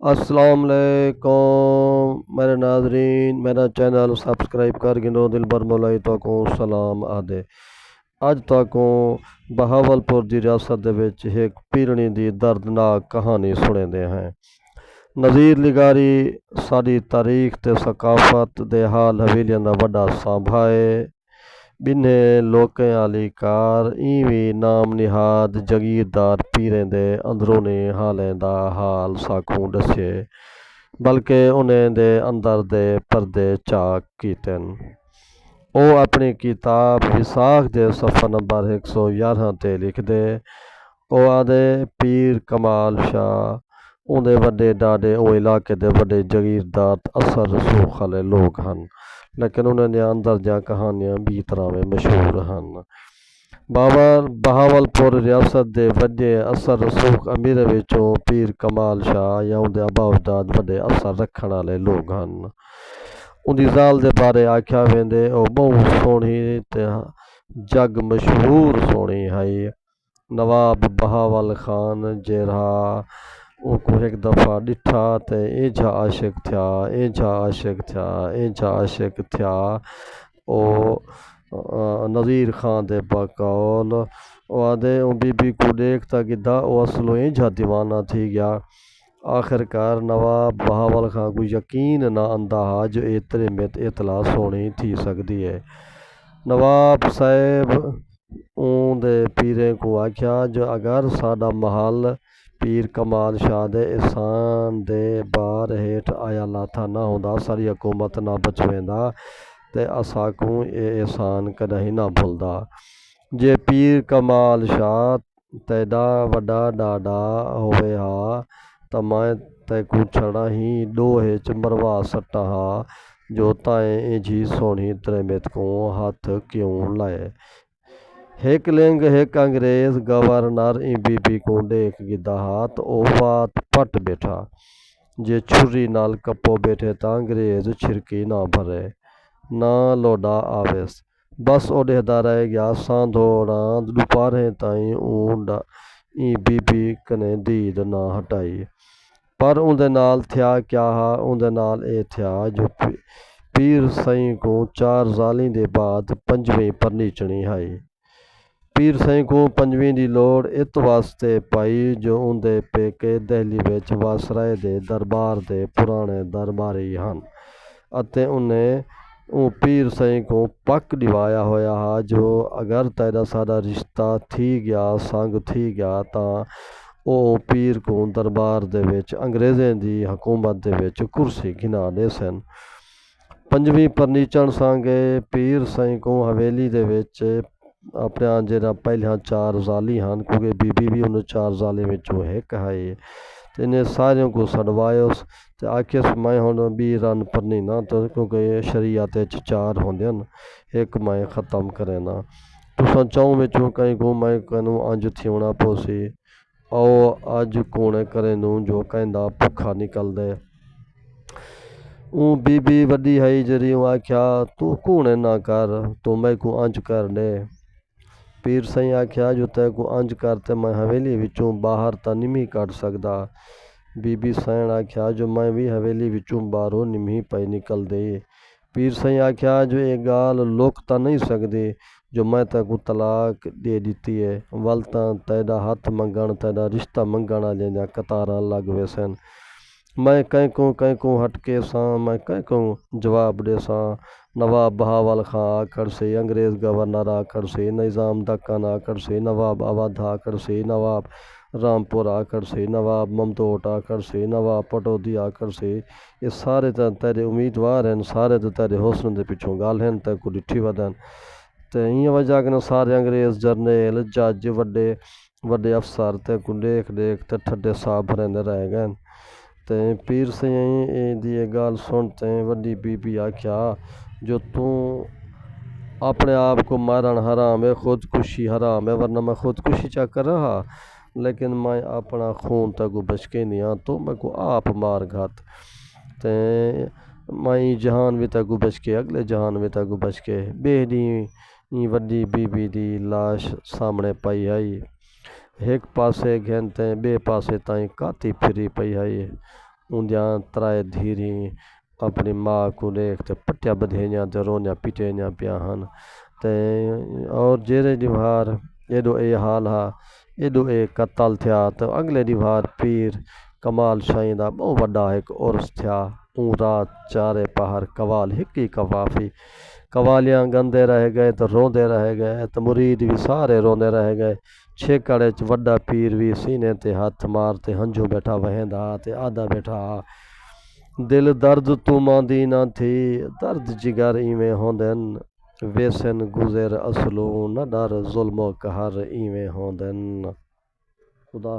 अस्सलामुअलैकुम मेरे नाजरीन, मेरा चैनल सब्सक्राइब कर गिनो दिल भर मोलाई तो सलाम आदे। अज तक बहावलपुर की रियासत दे विच एक पीरनी की दर्दनाक कहानी सुने हैं। नज़ीर लिगारी साड़ी तारीख ते सकाफत दे हाल हवेलियां दा वड्डा सांभा है। बिन्ने लोकें आली कार इवी नाम निहाद जगीरदार पीरें दे अंदरूनी हालें दा हाल साकू दस्से, बल्कि उन्हें दे अंदर दे पर्दे चाक कीते न। ਉਹ ਆਪਣੀ किताब विसाख दे सफ़र नंबर 111 ते लिखदे। ਉਹ आदे पीर कमाल शाह उनके वड्डे डाडे ਉਹ इलाके दे वड्डे जगीरदार असर रसूख वाले लोग हैं, लेकिन उन्होंने अंदर जा कहानियां भी तरह में मशहूर हैं। बहावलपुर रियासत दे वड्डे असर रसूख अमीर विचों पीर कमाल शाह या उनके अबा अजदाद वड्डे असर रखण वाले लोग हैं। उनकी ज़ाल दे बारे आख्या वेंदे ਉਹ बहुत सोहनी ते जग मशहूर सोहनी है। नवाब बहावल खान जेड़ा उनको एक दफ़ा ॾिठा ते एंजा आशिक थिया, एंजा आशिक थिया, एंजा आशिक थिया। ओ नज़ीर खान दे बकौल आदे बीबी को देखता गिदा वो असलो एंजा दीवाना थी गया। आखिरकार नवाब बहावल खां को यकीन ना आंदा हा जो एतरे में इतला सोहनी थी सकती है। नवाब साहब उनके पीरें को आख्या जो अगर साडा महल पीर कमाल शाह दे एहसान दे बार हेठ आया लाथा ना होंदा, सारी हुकूमत ना बचवेंदा ते असाकू ये एहसान कदहीं ना भुलदा। जे पीर कमाल शाह तैदा वड्डा डाडा होवे हा तो मैं तैकू छड़ा ही डोहे च मरवा सट्टा हा जो ताएं इंजी सोहनी त्रेमित को हाथ क्यों लाए। एक लिंग एक अंग्रेज गवर्नर ई बीबी को देख गिदा हा तो ओ बात पट बैठा। जे छुरी नाल कप्पो बैठे तो अंग्रेज छिरकी ना भरे ना लोडा आवेस, बस ओडेदा रह गया सांधोड़ा दुपारे ताईं ऊंड ई बीबी कने दीद ना हटाई। पर उनदे नाल थिया क्या हा, उनदे नाल ए थिया जो पीर सई को 4 साली दे बाद 5वीं परनीचनी है। पीर सई को 5वीं दी लोड़ इत वास्ते पाई जो उनदे पेके दिल्ली विच वासराए दे दरबार दे पुराने दरबारी हन अते उन्हें ਉਹ पीर सई को पक दिवाया होया हा जो अगर तेरा सादा रिश्ता थी गया संग थी गया तां ਉਹ पीर को दरबार दे विच अंग्रेज़ें दी हुकूमत दे विच कुर्सी घिना दे सन। 5वीं परनीचण सांगे पीर सई को हवेली दे विच अपने जेड़ा पहलियां 4 जाली हैं, क्योंकि बीबी भी उन 4 जाले विचों एक है, तो इन्हें सारियों को सड़वायोस तो आखिस मैं हुण भी रन भरनी ना, तो क्योंकि शरीयत 4 होंदे न, एक मैं ख़त्म करे ना तुसां चौं विचों कहीं को मैं कनू अंज थिवना पोसी आओ अज कूने करे नूं जो कहंदा भुखा निकल दे। बीबी वड्डी है जरी आख्या तू कूने ना कर, तू मैं को अंज कर दे। पीर सई आख्या जो तै को अंज करते मैं हवेली विचों बाहर तो निमी कढ़ सकदा। बीबी सैन आख्या जो मैं भी हवेली विचों बाहरों निमी पई निकल दे। पीर सई आख्या जो ये गाल लुक तो नहीं सकदी जो मैं तैको तलाक दे दिती है, वल तां तैदा हथ मंगण तैदा रिश्ता मंगण वाले दा कतारां लग वैसन। मैं कंहिंको हटके सां मैं कंहिंको जवाब दे सां। नवाब बहावल खां आकड़ से, अंग्रेज़ गवर्नर आकड़ से, निज़ाम दक्कन आकड़ से, नवाब अवध आकड़ से, नवाब रामपुर आकड़ से, नवाब ममदोट आकड़ से, नवाब पटौदी आकड़ से, ये सारे तो तेरे उम्मीदवार हैं, सारे तो तेरे हुस्न दे पिछों गाल हैं तैको डिठी वदन। तो इं वजह कन्नै सारे अंग्रेज़ जरनेल जज वड्डे वड्डे अफसर तैको देख देख ते ठड्डे साह भरेंदे रह गए। ते पीर सई दी गाल सुनते वड्डी बीबी आख्या जो तू अपने आप को मारन हराम है, खुदकुशी हराम है, वरना मैं खुदकुशी चा कर रहा लेकिन मैं अपना खून तक बचके नहीं आ तो मैं को आप मार घात ते मैं जहान भी तक बचके अगले जहान भी तक बचके बेहदी वड्डी बीबी दी लाश सामने पई आई। एक पासे घेनते बे पासे ताई काती फिरी पई आई। उंदियां त्राए धीरी अपनी माँ को देख ते पट्टिया बधेइयां ते रोंदियां पिटेइयां पिया हन ते और जेरे दिवार एडो ए हाल हा एडो ए कत्ल थिया तो अगले दिवार पीर कमाल शाही दा बहुत वड्डा एक उर्स थिया ऊं रात चारे पहर कवाल हिक ही कवाफी कवालियां गंदे रह गए तो रोंदे रह गए तो मुरीद भी सारे रोंदे रह गए छेकड़े च वड्डा पीर भी सीने ते हथ मार ते हंझू बैठा वहेंदा ते आधा बैठा दिल दर्द तू मांदी ना थी दर्द जिगर इवें होंदन वेसन गुज़र असलो न डर जुल्मो कहर इवें होंदन खुदा